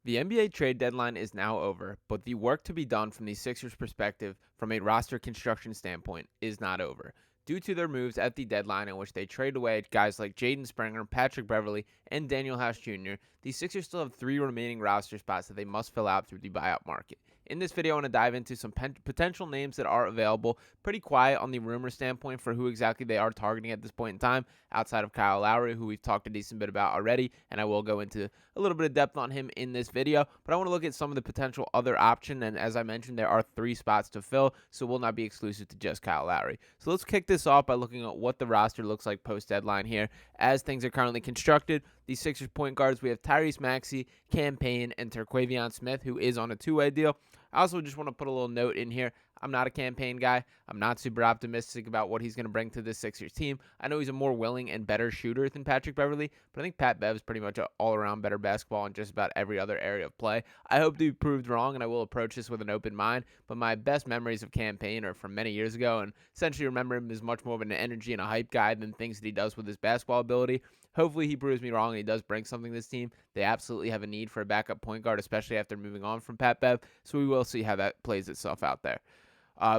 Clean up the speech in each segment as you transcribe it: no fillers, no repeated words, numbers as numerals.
The NBA trade deadline is now over, but the work to be done from the Sixers' perspective, from a roster construction standpoint, is not over. Due to their moves at the deadline in which they trade away guys like Jaden Springer, Patrick Beverley, and Daniel House Jr., the Sixers still have 3 remaining roster spots that they must fill out through the buyout market. In this video, I want to dive into some potential names that are available. Pretty quiet on the rumor standpoint for who exactly they are targeting at this point in time, outside of Kyle Lowry, who we've talked a decent bit about already, and I will go into a little bit of depth on him in this video. But I want to look at some of the potential other option, and as I mentioned, there are 3 spots to fill, so will not be exclusive to just Kyle Lowry. So let's kick this off by looking at what the roster looks like post-deadline here. As things are currently constructed, the Sixers point guards, we have Tyrese Maxey, Cam Payne, and Terquavion Smith, who is on a 2-way deal. I also just want to put a little note in here. I'm not a Cam Payne guy. I'm not super optimistic about what he's going to bring to this Sixers team. I know he's a more willing and better shooter than Patrick Beverley, but I think Pat Bev is pretty much an all-around better basketball in just about every other area of play. I hope to be proved wrong, and I will approach this with an open mind, but my best memories of Cam Payne are from many years ago, and essentially remember him as much more of an energy and a hype guy than things that he does with his basketball ability. Hopefully he proves me wrong and he does bring something to this team. They absolutely have a need for a backup point guard, especially after moving on from Pat Bev, so we will see how that plays itself out there.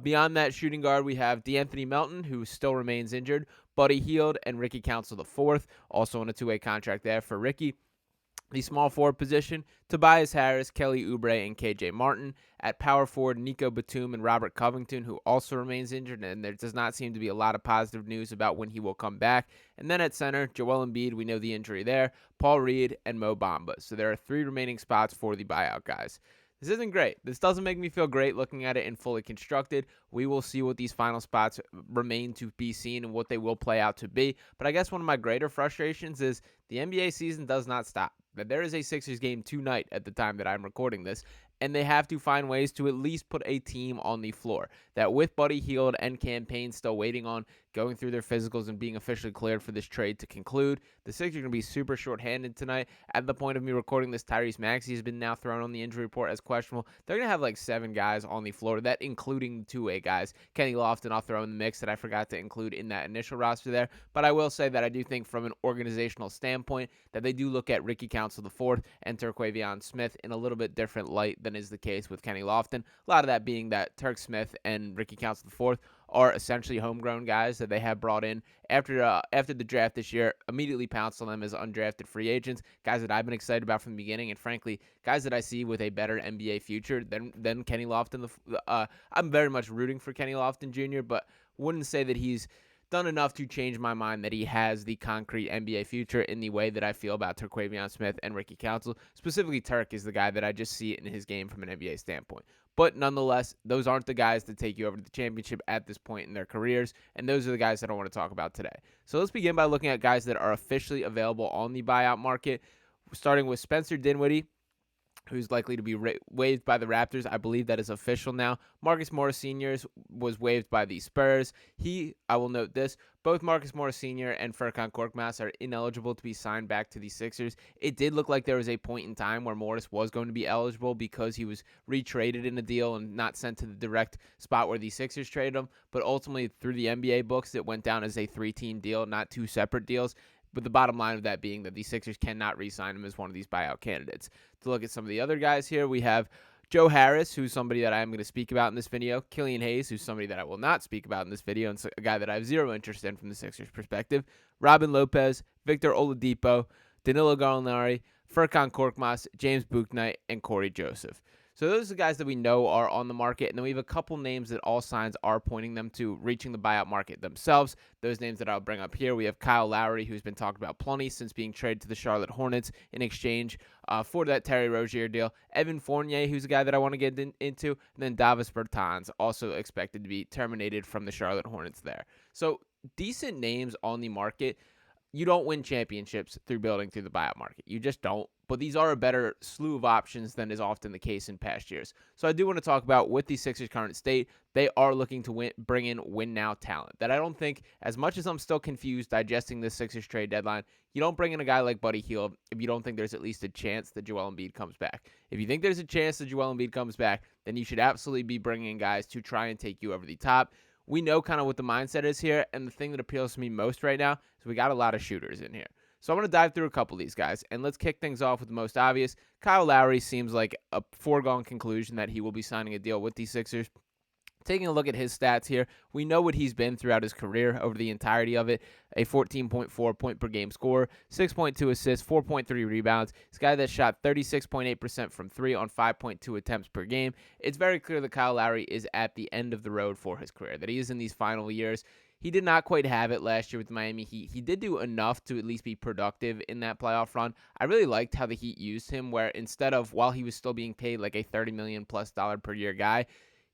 Beyond that shooting guard, we have DeAnthony Melton, who still remains injured, Buddy Hield, and Ricky Council IV, also on a 2-way contract there for Ricky. The small forward position, Tobias Harris, Kelly Oubre, and KJ Martin. At power forward, Nico Batum and Robert Covington, who also remains injured, and there does not seem to be a lot of positive news about when he will come back. And then at center, Joel Embiid, we know the injury there, Paul Reed, and Mo Bamba. So there are 3 remaining spots for the buyout guys. This isn't great. This doesn't make me feel great looking at it in fully constructed. We will see what these final spots remain to be seen and what they will play out to be. But I guess one of my greater frustrations is the NBA season does not stop. There is a Sixers game tonight at the time that I'm recording this, and they have to find ways to at least put a team on the floor. That with Buddy Hield and Cam Payne still waiting on going through their physicals and being officially cleared for this trade to conclude, the Sixers are going to be super short-handed tonight. At the point of me recording this, Tyrese Maxey has been now thrown on the injury report as questionable. They're going to have like 7 guys on the floor, that including the 2-way guys. Kenny Lofton I'll throw in the mix that I forgot to include in that initial roster there. But I will say that I do think from an organizational standpoint that they do look at Ricky Council IV and Terquavion Smith in a little bit different light than is the case with Kenny Lofton. A lot of that being that Turk Smith and Ricky Council IV are essentially homegrown guys that they have brought in after the draft this year, immediately pounced on them as undrafted free agents, guys that I've been excited about from the beginning, and frankly, guys that I see with a better NBA future than Kenny Lofton. I'm very much rooting for Kenny Lofton Jr., but wouldn't say that he's done enough to change my mind that he has the concrete NBA future in the way that I feel about Terquavion Smith and Ricky Council. Specifically, Turk is the guy that I just see in his game from an NBA standpoint. But nonetheless, those aren't the guys that take you over to the championship at this point in their careers, and those are the guys that I want to talk about today. So let's begin by looking at guys that are officially available on the buyout market, starting with Spencer Dinwiddie, who's likely to be waived by the Raptors. I believe that is official now. Marcus Morris Sr. was waived by the Spurs. I will note this, both Marcus Morris Sr. and Furkan Korkmaz are ineligible to be signed back to the Sixers. It did look like there was a point in time where Morris was going to be eligible because he was retraded in a deal and not sent to the direct spot where the Sixers traded him. But ultimately, through the NBA books, it went down as a 3-team deal, not 2 separate deals. But the bottom line of that being that the Sixers cannot re-sign him as one of these buyout candidates. To look at some of the other guys here, we have Joe Harris, who's somebody that I am going to speak about in this video. Killian Hayes, who's somebody that I will not speak about in this video, and a guy that I have zero interest in from the Sixers perspective. Robin Lopez, Victor Oladipo, Danilo Gallinari, Furkan Korkmaz, James Bouknight, and Corey Joseph. So those are the guys that we know are on the market, and then we have a couple names that all signs are pointing them to reaching the buyout market themselves. Those names that I'll bring up here, we have Kyle Lowry, who's been talked about plenty since being traded to the Charlotte Hornets in exchange for that Terry Rozier deal. Evan Fournier, who's a guy that I want to get into, and then Davis Bertans, also expected to be terminated from the Charlotte Hornets there. So decent names on the market. You don't win championships through building through the buyout market. You just don't. But these are a better slew of options than is often the case in past years. So I do want to talk about with the Sixers' current state, they are looking to bring in win-now talent. That I don't think, as much as I'm still confused digesting this Sixers trade deadline, you don't bring in a guy like Buddy Hield if you don't think there's at least a chance that Joel Embiid comes back. If you think there's a chance that Joel Embiid comes back, then you should absolutely be bringing in guys to try and take you over the top. We know kind of what the mindset is here, and the thing that appeals to me most right now is we got a lot of shooters in here. So I want to dive through a couple of these guys, and let's kick things off with the most obvious. Kyle Lowry seems like a foregone conclusion that he will be signing a deal with the Sixers. Taking a look at his stats here, we know what he's been throughout his career over the entirety of it. A 14.4 point per game scorer, 6.2 assists, 4.3 rebounds. This guy that shot 36.8% from 3 on 5.2 attempts per game. It's very clear that Kyle Lowry is at the end of the road for his career, that he is in these final years. He did not quite have it last year with Miami Heat. He did do enough to at least be productive in that playoff run. I really liked how the Heat used him, where instead of, while he was still being paid like a $30 million plus per year guy,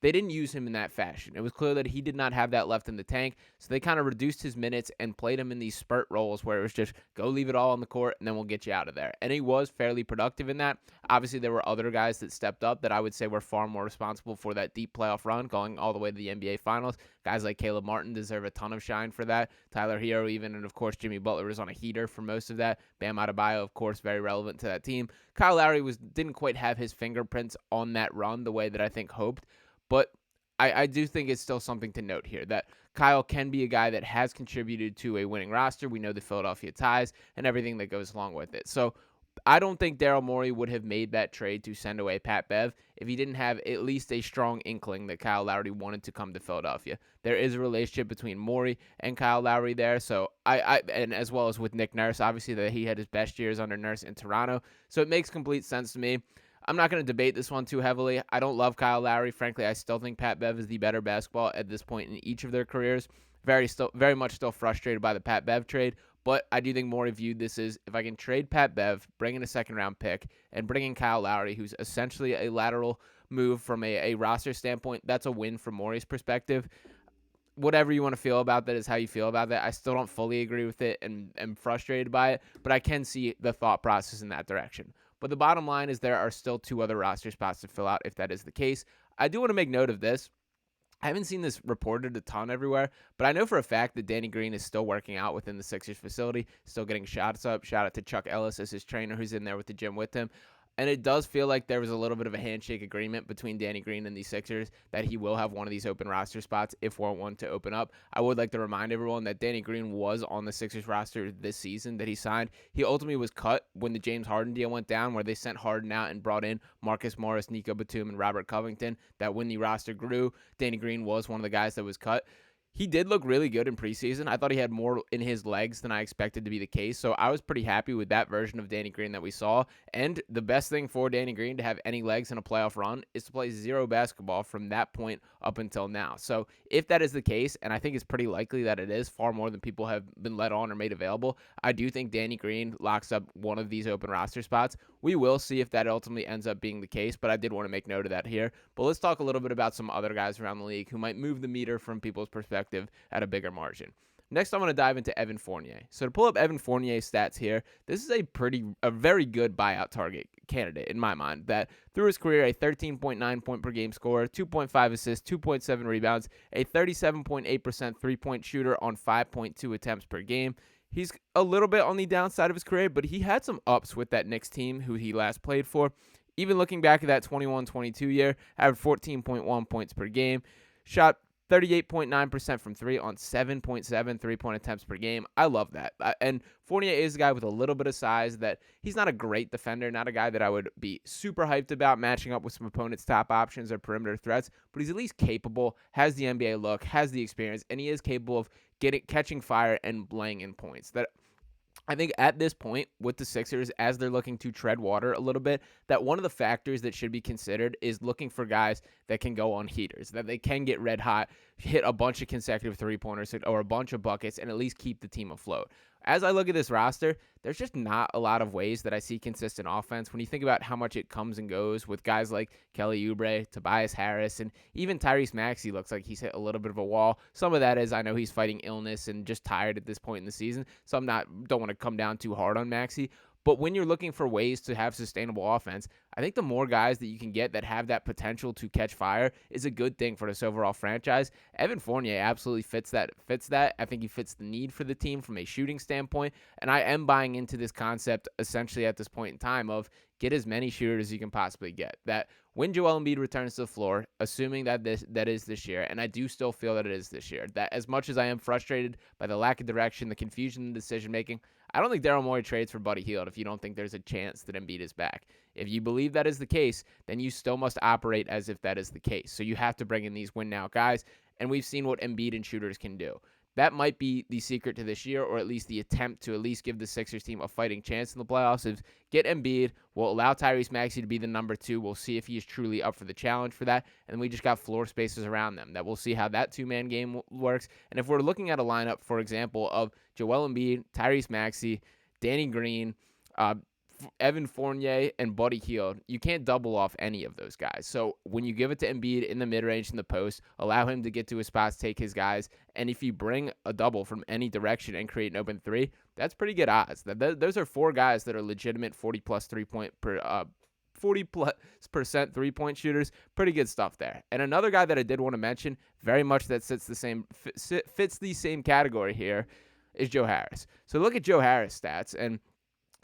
they didn't use him in that fashion. It was clear that he did not have that left in the tank, so they kind of reduced his minutes and played him in these spurt roles where it was just go leave it all on the court and then we'll get you out of there. And he was fairly productive in that. Obviously, there were other guys that stepped up that I would say were far more responsible for that deep playoff run going all the way to the NBA Finals. Guys like Caleb Martin deserve a ton of shine for that. Tyler Hero even, and of course Jimmy Butler was on a heater for most of that. Bam Adebayo, of course, very relevant to that team. Kyle Lowry didn't quite have his fingerprints on that run the way that I think hoped. But I do think it's still something to note here that Kyle can be a guy that has contributed to a winning roster. We know the Philadelphia ties and everything that goes along with it. So I don't think Daryl Morey would have made that trade to send away Pat Bev if he didn't have at least a strong inkling that Kyle Lowry wanted to come to Philadelphia. There is a relationship between Morey and Kyle Lowry there, so and as well as with Nick Nurse, obviously that he had his best years under Nurse in Toronto. So it makes complete sense to me. I'm not going to debate this one too heavily. I don't love Kyle Lowry. Frankly, I still think Pat Bev is the better basketball at this point in each of their careers. Very much still frustrated by the Pat Bev trade, but I do think Morey viewed this as, if I can trade Pat Bev, bring in a second-round pick, and bring in Kyle Lowry, who's essentially a lateral move from a roster standpoint, that's a win from Morey's perspective. Whatever you want to feel about that is how you feel about that. I still don't fully agree with it and am frustrated by it, but I can see the thought process in that direction. But the bottom line is there are still 2 other roster spots to fill out if that is the case. I do want to make note of this. I haven't seen this reported a ton everywhere, but I know for a fact that Danny Green is still working out within the Sixers facility, still getting shots up. Shout out to Chuck Ellis as his trainer who's in there with the gym with him. And it does feel like there was a little bit of a handshake agreement between Danny Green and the Sixers that he will have one of these open roster spots if we're one to open up. I would like to remind everyone that Danny Green was on the Sixers roster this season that he signed. He ultimately was cut when the James Harden deal went down, where they sent Harden out and brought in Marcus Morris, Nico Batum, and Robert Covington. That when the roster grew, Danny Green was one of the guys that was cut. He did look really good in preseason. I thought he had more in his legs than I expected to be the case. So I was pretty happy with that version of Danny Green that we saw. And the best thing for Danny Green to have any legs in a playoff run is to play 0 basketball from that point up until now. So if that is the case, and I think it's pretty likely that it is, far more than people have been let on or made available, I do think Danny Green locks up one of these open roster spots. We will see if that ultimately ends up being the case, but I did want to make note of that here. But let's talk a little bit about some other guys around the league who might move the meter from people's perspective at a bigger margin. Next, I'm going to dive into Evan Fournier. So to pull up Evan Fournier's stats here, this is a very good buyout target candidate in my mind, that through his career, a 13.9 point per game scorer, 2.5 assists, 2.7 rebounds, a 37.8% three-point shooter on 5.2 attempts per game. He's a little bit on the downside of his career, but he had some ups with that Knicks team who he last played for. Even looking back at that 21-22 year, averaged 14.1 points per game, shot 38.9% from 3 on 7.7 three-point attempts per game. I love that. And Fournier is a guy with a little bit of size that he's not a great defender, not a guy that I would be super hyped about matching up with some opponents' top options or perimeter threats, but he's at least capable, has the NBA look, has the experience, and he is capable of catching fire and laying in points. That I think at this point with the Sixers, as they're looking to tread water a little bit, that one of the factors that should be considered is looking for guys that can go on heaters, that they can get red hot, hit a bunch of consecutive three-pointers or a bunch of buckets, and at least keep the team afloat. As I look at this roster, there's just not a lot of ways that I see consistent offense. When you think about how much it comes and goes with guys like Kelly Oubre, Tobias Harris, and even Tyrese Maxey looks like he's hit a little bit of a wall. Some of that is I know he's fighting illness and just tired at this point in the season, so don't want to come down too hard on Maxey. But when you're looking for ways to have sustainable offense, I think the more guys that you can get that have that potential to catch fire is a good thing for this overall franchise. Evan Fournier absolutely fits that. I think he fits the need for the team from a shooting standpoint, and I am buying into this concept essentially at this point in time of get as many shooters as you can possibly get. That when Joel Embiid returns to the floor, assuming that that is this year, and I do still feel that it is this year, that as much as I am frustrated by the lack of direction, the confusion in the decision making, I don't think Daryl Morey trades for Buddy Hield if you don't think there's a chance that Embiid is back. If you believe that is the case, then you still must operate as if that is the case. So you have to bring in these win now guys, and we've seen what Embiid and shooters can do. That might be the secret to this year, or at least the attempt to at least give the Sixers team a fighting chance in the playoffs. Is get Embiid. We'll allow Tyrese Maxey to be the number 2. We'll see if he is truly up for the challenge for that. And we just got floor spaces around them. That we'll see how that 2-man game works. And if we're looking at a lineup, for example, of Joel Embiid, Tyrese Maxey, Danny Green, Evan Fournier, and Buddy Hield, you can't double off any of those guys. So when you give it to Embiid in the mid-range in the post, allow him to get to his spots, take his guys, and if you bring a double from any direction and create an open 3, that's pretty good odds. Those are 4 guys that are legitimate 40-plus 40%+ three-point shooters. Pretty good stuff there. And another guy that I did want to mention, very much that fits the same category here, is Joe Harris. So look at Joe Harris' stats, and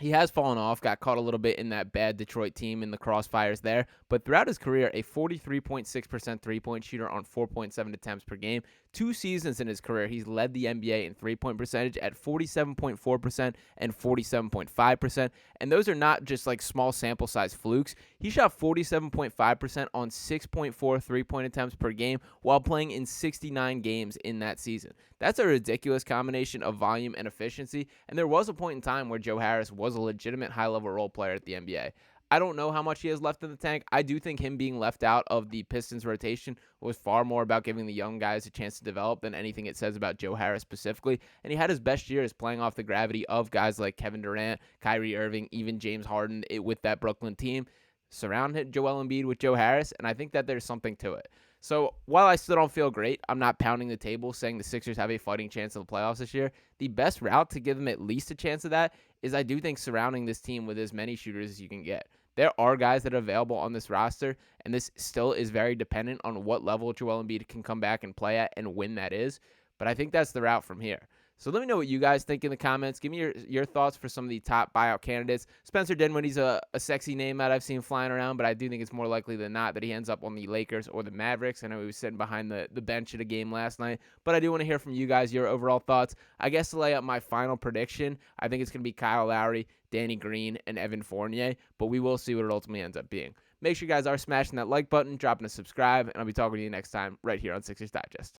he has fallen off, got caught a little bit in that bad Detroit team in the crossfires there, but throughout his career, a 43.6% three-point shooter on 4.7 attempts per game. 2 seasons in his career, he's led the NBA in three-point percentage at 47.4% and 47.5%, and those are not just like small sample size flukes. He shot 47.5% on 6.4 three-point attempts per game while playing in 69 games in that season. That's a ridiculous combination of volume and efficiency, and there was a point in time where Joe Harris was a legitimate high-level role player at the NBA. I don't know how much he has left in the tank. I do think him being left out of the Pistons rotation was far more about giving the young guys a chance to develop than anything it says about Joe Harris specifically. And he had his best years playing off the gravity of guys like Kevin Durant, Kyrie Irving, even James Harden with that Brooklyn team. Surround Joel Embiid with Joe Harris, and I think that there's something to it. So while I still don't feel great, I'm not pounding the table saying the Sixers have a fighting chance of the playoffs this year. The best route to give them at least a chance of that is I do think surrounding this team with as many shooters as you can get. There are guys that are available on this roster, and this still is very dependent on what level Joel Embiid can come back and play at and when that is. But I think that's the route from here. So let me know what you guys think in the comments. Give me your thoughts for some of the top buyout candidates. Spencer Dinwiddie's a sexy name that I've seen flying around, but I do think it's more likely than not that he ends up on the Lakers or the Mavericks. I know he was sitting behind the bench at a game last night, but I do want to hear from you guys, your overall thoughts. I guess to lay out my final prediction, I think it's going to be Kyle Lowry, Danny Green, and Evan Fournier, but we will see what it ultimately ends up being. Make sure you guys are smashing that like button, dropping a subscribe, and I'll be talking to you next time right here on Sixers Digest.